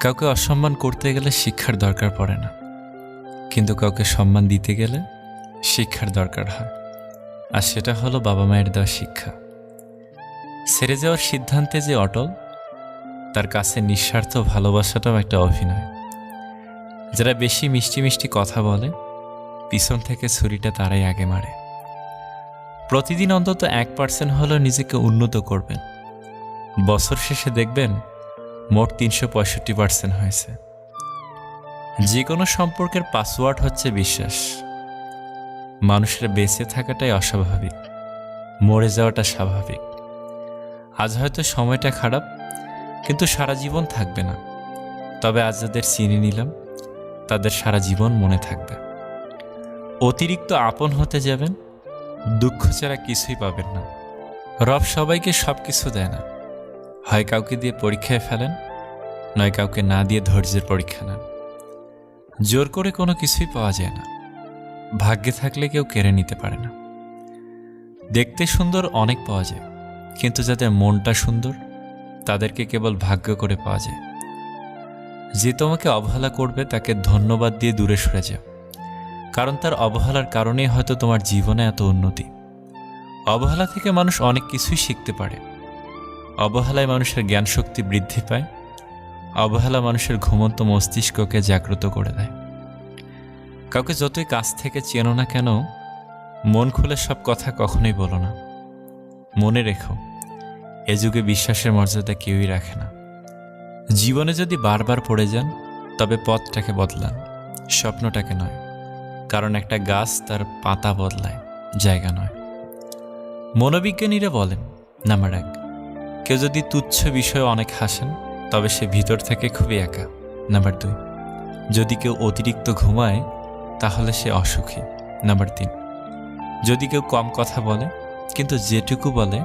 কাউকে অসম্মান করতে গেলে শিক্ষার দরকার পড়ে না, কিন্তু কাউকে সম্মান দিতে গেলে শিক্ষার দরকার হয়। আর সেটা হলো বাবা মায়ের দেওয়া শিক্ষা। ছেড়ে যাওয়ার সিদ্ধান্তে যে অটল, তার কাছে নিঃস্বার্থ ভালোবাসাটাও একটা অভিনয়। যারা বেশি মিষ্টি মিষ্টি কথা বলে, পিছন থেকে ছুরিটা তারাই আগে মারে। প্রতিদিন অন্তত 1% হলেও নিজেকে উন্নত করবেন। বছর শেষে দেখবেন মোট 365% হয়েছে। যে কোনো সম্পর্কের পাসওয়ার্ড হচ্ছে বিশ্বাস। মানুষের বেঁচে থাকাটাই অস্বাভাবিক, মরে যাওয়াটা স্বাভাবিক। আজ হয়তো সময়টা খারাপ, কিন্তু সারা জীবন থাকবে না। তবে আজ যাদের চিনে নিলাম, তাদের সারা জীবন মনে থাকবে। অতিরিক্ত আপন হতে যাবেন, দুঃখ ছাড়া কিছুই পাবেন না। রব সবাইকে সব কিছু দেয় না। হয় কাউকে দিয়ে পরীক্ষায় ফেলেন, নয় কাউকে না দিয়ে ধৈর্যের পরীক্ষা নেন। জোর করে কোনো কিছুই পাওয়া যায় না। ভাগ্যে থাকলে কেউ কেড়ে নিতে পারে না। দেখতে সুন্দর অনেক পাওয়া যায়, কিন্তু যাদের মনটা সুন্দর, তাদেরকে কেবল ভাগ্য করে পাওয়া যায়। যে তোমাকে অবহেলা করবে, তাকে ধন্যবাদ দিয়ে দূরে সরে যাও, কারণ তার অবহেলার কারণেই হয়তো তোমার জীবনে এত উন্নতি। অবহেলা থেকে মানুষ অনেক কিছুই শিখতে পারে। অবহেলায় মানুষের জ্ঞান শক্তি বৃদ্ধি পায়। অবহেলা মানুষের ঘুমন্ত মস্তিষ্ককে জাগ্রত করে দেয়। কাউকে যতই কাছ থেকে চেনো না কেন, মন খুলে সব কথা কখনোই বলো না। মনে রেখো, এ যুগে বিশ্বাসের মর্যাদা কেউই রাখে না। জীবনে যদি বারবার পড়ে যান, তবে পথটাকে বদলান, স্বপ্নটাকে নয়। কারণ একটা গাছ তার পাতা বদলায়, জায়গা নয়। মনোবিজ্ঞানীরা বলেন, নাম্বার 1, কেউ যদি তুচ্ছ বিষয়ে অনেক হাসেন, তবে সে ভিতর থেকে খুবই একা। নাম্বার 2, যদি কেউ অতিরিক্ত ঘুমায়, তাহলে সে অসুখী। নাম্বার 3, যদি কেউ কম কথা বলে, কিন্তু যেটুকু বলে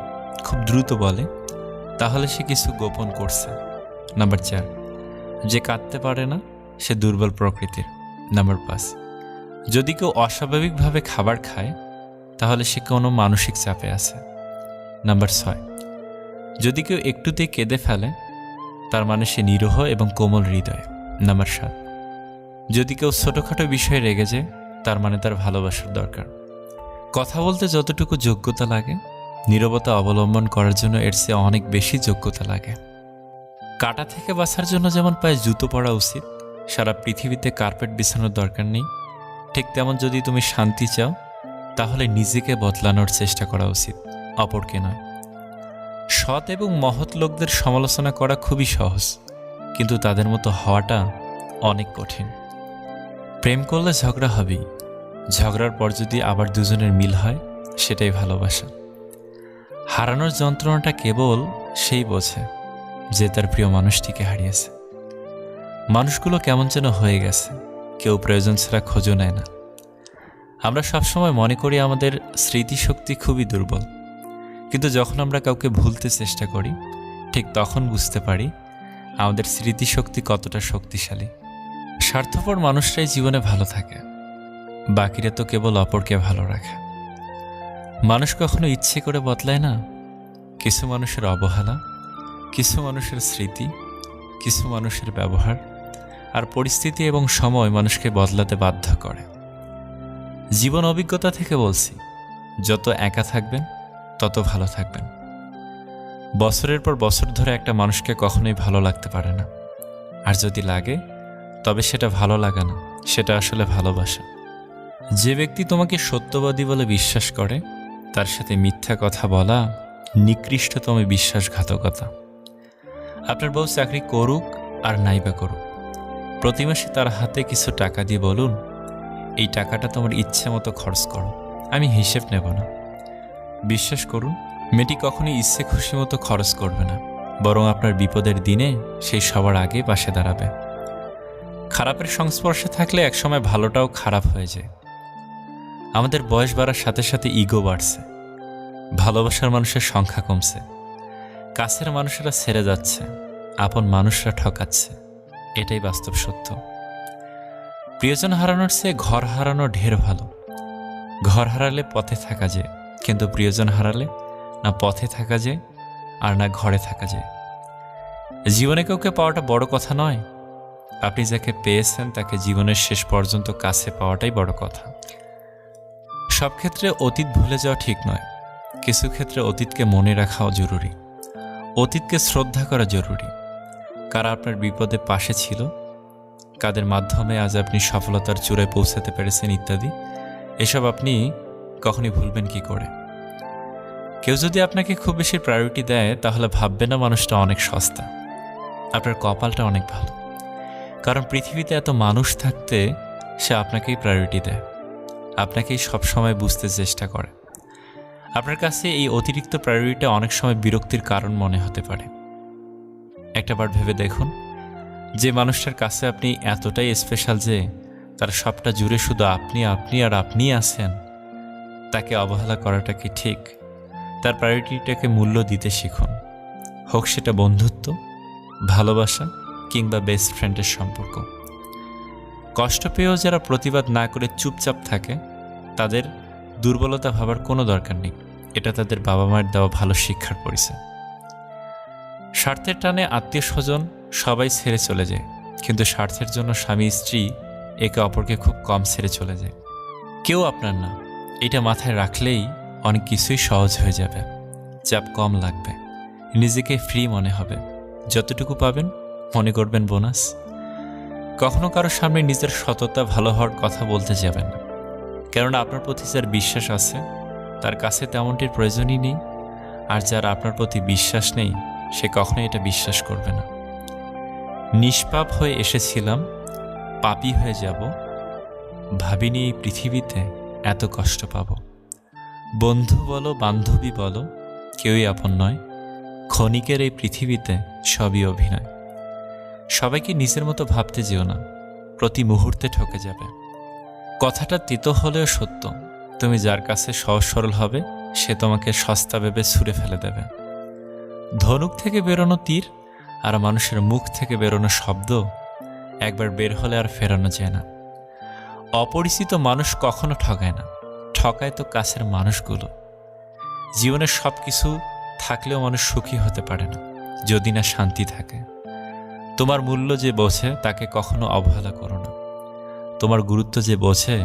খুব দ্রুত বলে, তাহলে সে কিছু গোপন করছে। নাম্বার 4, যে কাঁদতে পারে না, সে দুর্বল প্রকৃতির। নাম্বার 5, যদি কেউ অস্বাভাবিকভাবে খাবার খায়, তাহলে সে কোনো মানসিক চাপে আছে। নাম্বার 6, যদি কেউ একটুতেই কেঁদে ফেলে, তার মানে সে নিরীহ এবং কোমল হৃদয়। নাম্বার 7, যদি কেউ ছোটোখাটো বিষয়ে রেগে যায়, তার মানে তার ভালোবাসার দরকার। কথা বলতে যতটুকু যোগ্যতা লাগে, নীরবতা অবলম্বন করার জন্য এর চেয়ে অনেক বেশি যোগ্যতা লাগে। কাঁটা থেকে বাঁচার জন্য যেমন পায়ে জুতো পরা উচিত, সারা পৃথিবীতে কার্পেট বিছানোর দরকার নেই, ঠিক তেমন যদি তুমি শান্তি চাও, তাহলে নিজেকে বদলানোর চেষ্টা করা উচিত, অপরকে নয়। সৎ এবং মহৎ লোকদের সমালোচনা করা খুবই সহজ, কিন্তু তাদের মতো হওয়াটা অনেক কঠিন। প্রেম করলে ঝগড়া হবেই। ঝগড়ার পর যদি আবার দুজনের মিল হয়, সেটাই ভালোবাসা। হারানোর যন্ত্রণাটা কেবল সেই বোঝে যে তার প্রিয় মানুষটিকে হারিয়েছে। মানুষগুলো কেমন যেন হয়ে গেছে, কেউ প্রয়োজন ছাড়া খোঁজও নেয় না। আমরা সবসময় মনে করি আমাদের স্মৃতিশক্তি খুবই দুর্বল, কিন্তু যখন আমরা কাউকে ভুলতে চেষ্টা করি, ঠিক তখন বুঝতে পারি আমাদের স্মৃতিশক্তি কতটা শক্তিশালী। স্বার্থপর মানুষরাই জীবনে ভালো থাকে, বাকিরা তো কেবল অপরকে ভালো রাখে। মানুষ কখনো ইচ্ছে করে বদলায় না। কিছু মানুষের অবহেলা, কিছু মানুষের স্মৃতি, কিছু মানুষের ব্যবহার আর পরিস্থিতি এবং সময় মানুষকে বদলাতে বাধ্য করে। জীবন অভিজ্ঞতা থেকে বলছি, যত একা থাকবেন তত ভালো থাকবেন। বছরের পর বছর ধরে একটা মানুষকে কখনোই ভালো লাগতে পারে না। আর যদি লাগে, তবে সেটা ভালো লাগা না, সেটা আসলে ভালোবাসা। যে ব্যক্তি তোমাকে সত্যবাদী বলে বিশ্বাস করে, তার সাথে মিথ্যা কথা বলা নিকৃষ্টতম বিশ্বাসঘাতকতা। আপনার বউ চাকরি করুক আর নাইবা করুক, প্রতি মাসে তার হাতে কিছু টাকা দিয়ে বলুন, এই টাকাটা তোমার ইচ্ছে মতো খরচ করো, আমি হিসেব নেব না। বিশ্বাস করুন, মেয়েটি কখনোই ইচ্ছে খুশি মতো খরচ করবে না, বরং আপনার বিপদের দিনে সেই সবার আগে পাশে দাঁড়াবে। খারাপের সংস্পর্শে থাকলে একসময় ভালোটাও খারাপ হয়ে যায়। আমাদের বয়স বাড়ার সাথে সাথে ইগো বাড়ছে, ভালোবাসার মানুষের সংখ্যা কমছে, কাছের মানুষেরা ছেড়ে যাচ্ছে, আপন মানুষরা ঠকাচ্ছে। এটাই বাস্তব সত্য। প্রিয়জন হারানোর চেয়ে ঘর হারানো ঢের ভালো। ঘর হারালে পথে থাকা যায়, কিন্তু প্রিয়জন হারালে না পথে থাকা যায় আর না ঘরে থাকা যায়। জীবনে কাউকে পাওয়াটা বড় কথা নয়, আপনি যাকে পেয়েছেন তাকে জীবনের শেষ পর্যন্ত কাছে পাওয়াটাই বড় কথা। সব ক্ষেত্রে অতীত ভুলে যাওয়া ঠিক নয়, কিছু ক্ষেত্রে অতীতকে মনে রাখাও জরুরি। অতীতকে শ্রদ্ধা করা জরুরি। কারা আপনার বিপদে পাশে ছিল, কাদের মাধ্যমে আজ আপনি সফলতার চূড়ায় পৌঁছাতে পেরেছেন ইত্যাদি, এসব আপনি কখনই ভুলবেন কি করে? কেউ যদি আপনাকে খুব বেশি প্রায়োরিটি দেয় তাহলে ভাববে না মানুষটা অনেক সস্তা। আপনার কপালটা অনেক ভালো, কারণ পৃথিবীতে এত মানুষ থাকতে সে আপনাকেই প্রায়োরিটি দেয়, আপনাকেই সবসময় বুঝতে চেষ্টা করে। আপনার কাছে এই অতিরিক্ত প্রায়োরিটিটা অনেক সময় বিরক্তির কারণ মনে হতে পারে। একটাবার ভেবে দেখুন, যে মানুষটার কাছে আপনি এতটাই স্পেশাল যে তার সবটা জুড়ে শুধু আপনি আপনি আর আপনিই আছেন, তাকে অবহেলা করাটা কি ঠিক? তার প্রায়োরিটিটাকে মূল্য দিতে শিখুন, হোক সেটা বন্ধুত্ব, ভালোবাসা কিংবা বেস্ট ফ্রেন্ডের সম্পর্ক। কষ্ট পেয়েও যারা প্রতিবাদ না করে চুপচাপ থাকে তাদের দুর্বলতা ভাবার কোনো দরকার নেই। এটা তাদের বাবা মায়ের দেওয়া ভালো শিক্ষার পরিচয়। স্বার্থের টানে আত্মীয় স্বজন সবাই ছেড়ে চলে যায়, কিন্তু স্বার্থের জন্য স্বামী স্ত্রী একে অপরকে খুব কম ছেড়ে চলে যায়। কেউ আপনার না, এটা মাথায় রাখলেই অনেক কিছুই সহজ হয়ে যাবে। চাপ কম লাগবে, নিজেকে ফ্রি মনে হবে। যতটুকু পাবেন মনে করবেন বোনাস। কখনো কারোর সামনে নিজের সততা ভালো হওয়ার কথা বলতে যাবেন না, কেননা আপনার প্রতি যার বিশ্বাস আছে তার কাছে তেমনটির প্রয়োজনই নেই। আর যার আপনার প্রতি বিশ্বাস নেই সে কখনোই এটা বিশ্বাস করবে না। নিষ্পাপ হয়ে এসেছিলাম, পাপী হয়ে যাব, ভাবিনি এই পৃথিবীতে এত কষ্ট পাব। বন্ধু বলো বান্ধবী বলো কেউই আপন নয়, ক্ষণিকের এই পৃথিবীতে সবই অভিনয়। সবাইকে নিজের মতো ভাবতে যেও না, প্রতি মুহূর্তে ঠকে যাবে। কথাটা তিতো হলেও সত্য, তুমি যার কাছে সহজ সরল হবে সে তোমাকে সস্তা ভেবে ছুঁড়ে ফেলে দেবে। ধনুক থেকে বেরোনো তীর আর মানুষের মুখ থেকে বেরোনো শব্দ একবার বের হলে আর ফেরানো যায় না। অপরিচিত মানুষ কখনো ঠকায় না, ঠকায় তো কাছের মানুষগুলো। জীবনের সব কিছু থাকলেও মানুষ সুখী হতে পারে না যদি না শান্তি থাকে। তোমার মূল্য যে বোঝে তাকে কখনো অবহেলা করো না। তোমার গুরুত্ব যে বোঝে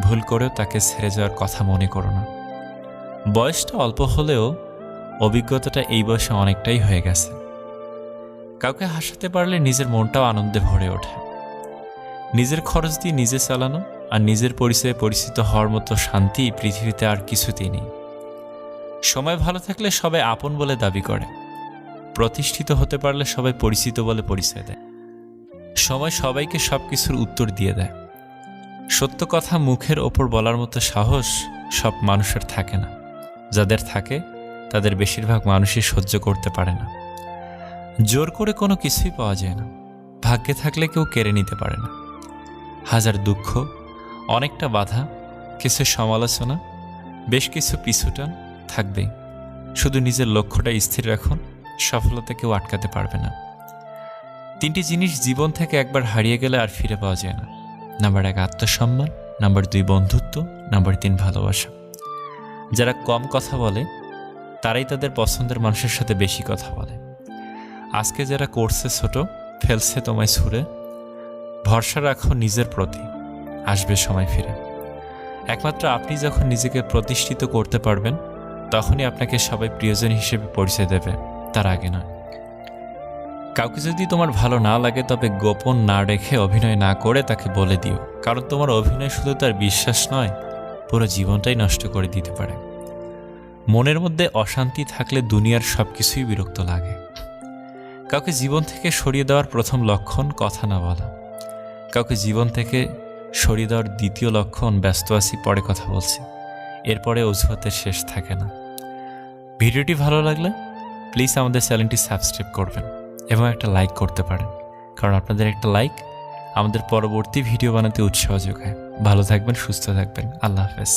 ভুল করেও তাকে ছেড়ে যাওয়ার কথা মনে করো না। বয়সটা অল্প হলেও অভিজ্ঞতাটা এই বয়সে অনেকটাই হয়ে গেছে। কাউকে হাসাতে পারলে নিজের মনটাও আনন্দে ভরে ওঠে। নিজের খরচ দিয়ে নিজে চালানো আর নিজের পরিচয়ে পরিচিত হওয়ার মতো শান্তি পৃথিবীতে আর কিছুতেই নেই। সময় ভালো থাকলে সবাই আপন বলে দাবি করে, প্রতিষ্ঠিত হতে পারলে সবাই পরিচিত বলে পরিচয় দেয়। সময় সবাইকে সব কিছুর উত্তর দিয়ে দেয়। সত্য কথা মুখের ওপর বলার মতো সাহস সব মানুষের থাকে না, যাদের থাকে তাদের বেশিরভাগ মানুষই সহ্য করতে পারে না। জোর করে কোনো কিছুই পাওয়া যায় না, ভাগ্যে থাকলে কেউ কেড়ে নিতে পারে না। হাজার দুঃখ, অনেকটা বাধা, কিছু সমালোচনা, বেশ কিছু পিছুটান থাকবেই। শুধু নিজের লক্ষ্যটা স্থির রাখুন, সফলতা কেউ আটকাতে পারবে না। 3টি জিনিস জীবন থেকে একবার হারিয়ে গেলে আর ফিরে পাওয়া যায় না। নাম্বার 1 আত্মসম্মান, নাম্বার 2 বন্ধুত্ব, নাম্বার 3 ভালোবাসা। যারা কম কথা বলে তারাই তাদের পছন্দের মানুষের সাথে বেশি কথা বলে। আজকে যারা করছে ছোট, ফেলছে তোমায় ছুঁড়ে, ভরসা রাখো নিজের প্রতি, আসবে সময় ফিরে। একমাত্র আপনি যখন নিজেকে প্রতিষ্ঠিত করতে পারবেন তখনই আপনাকে সবাই প্রিয়জন হিসেবে পরিচয় দেবে, তার আগে নয়। কাউকে যদি তোমার ভালো না লাগে তবে গোপন না রেখে অভিনয় না করে তাকে বলে দিও, কারণ তোমার অভিনয় শুধু তার বিশ্বাস নয়, পুরো জীবনটাই নষ্ট করে দিতে পারে। মনের মধ্যে অশান্তি থাকলে দুনিয়ার সব কিছুই বিরক্ত লাগে। কাউকে জীবন থেকে সরিয়ে দেওয়ার প্রথম লক্ষণ কথা না বলা। কাউকে জীবন থেকে সরিয়ে দেওয়ার দ্বিতীয় লক্ষণ ব্যস্ত আছি, পরে কথা বলছি। এরপরে অজুহাতের শেষ থাকে না। ভিডিওটি ভালো লাগলে প্লিজ আমাদের চ্যানেলটি সাবস্ক্রাইব করবেন এবং একটা লাইক করতে পারেন, কারণ আপনাদের একটা লাইক আমাদের পরবর্তী ভিডিও বানাতে উৎসাহ যোগায়। ভালো থাকবেন, সুস্থ থাকবেন। আল্লাহ হাফেজ।